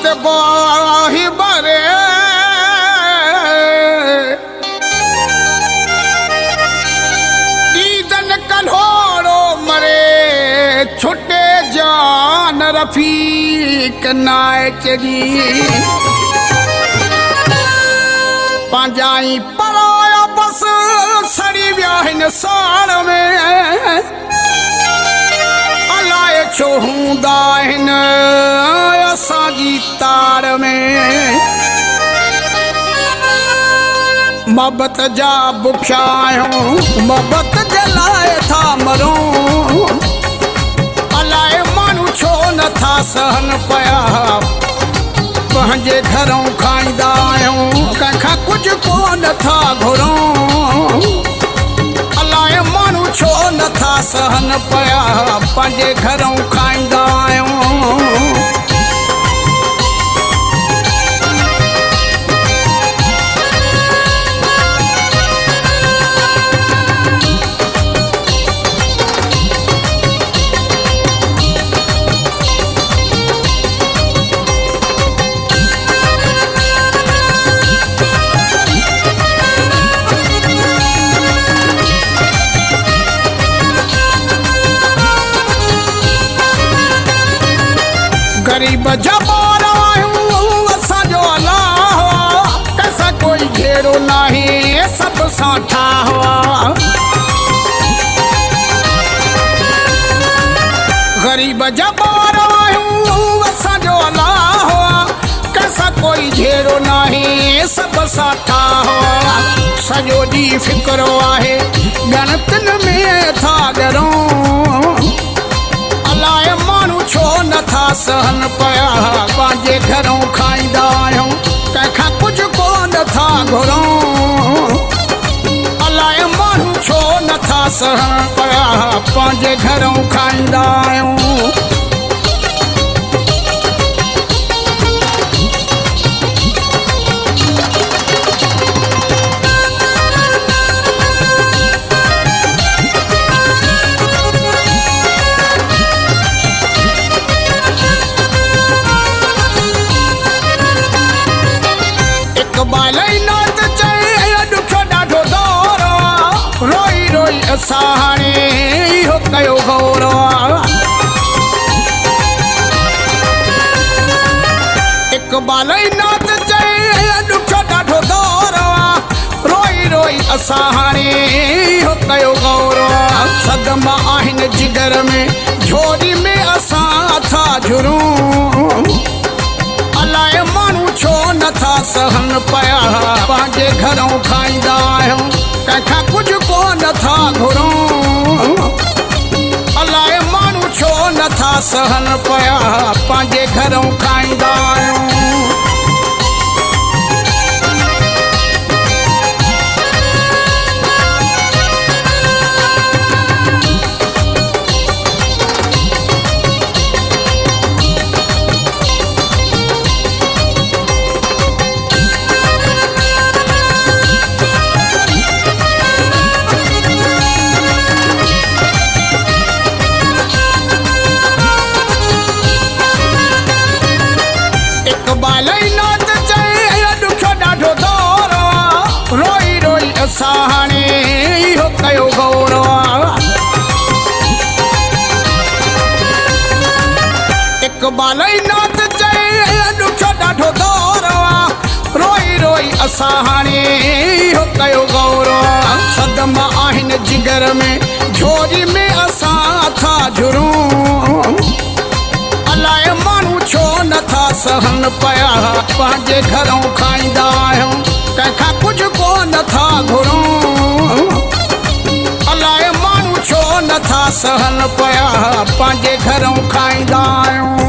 ते बाही बरे ईदन कन्होड़ो मरे छुटे जान रफीक नायचरी पांजाई पराया बस सड़ी व्याहिन साड़ में अलाए छो हूंदा आहिनि असांजी तार में मोहब्बत जा बुखिया आहियूं मोहब्बत जे लाइ था मरूं अलाए माण्हू छो नथा सहन पिया पंहिंजे घरों खाईंदा आहियूं कंहिंखां कुझु कोन था घुरूं अलाए माण्हू छो नथा सहन पिया पंहिंजे घरों खाईंदा आहियूं गरीब जबार आहियूं असांजो अलाह कैसा कोई घेरो नहीं सब साठा हुआ गरीब जबार आहियूं असांजो अलाह कैसा कोई घेरो नहीं सब साठा हुआ सॼो ॾींहुं फिक्रो आहे ॻणतिन में था ॾरूं अलाए माण्हू छो नथा सहन पिया पंहिंजे घरों खाईंदा आहियूं कंहिंखां कुझु कोन था घुरूं अलाए माण्हू छो नथा सहन पिया पंहिंजे घरों खाईंदा आहियूं साणे इहो कयो गौर इक़बाल नात चए ॾुख ॾाढो दौर रोई रोई असां हाणे इहो कयो गौर सदमा आहिनि जिगर में झोरी में असां था झुरूं अलाए माण्हू छो नथा सहन पिया पंहिंजे घरों खाईंदा आहियूं कंहिंखां कुझु कोन था घुरूं अलाए माण्हू छो नथा सहन पिया पंहिंजे घरों खाईंदा आहियूं साणे इहो कयो गौर इक़बाल नात चए ॾुख ॾाढो दौर रोई रोई असां हाणे इहो कयो गौर सदमा आहिनि जिगर में झोरी में असां था झुरूं अलाए माण्हू छो नथा सहन पिया पंहिंजे घरों खाईंदा आहियूं कंहिंखां कुझु कोन था घुरूं अलाए माण्हू छो नथा सहन पिया पंहिंजे घरों खाईंदा आहियूं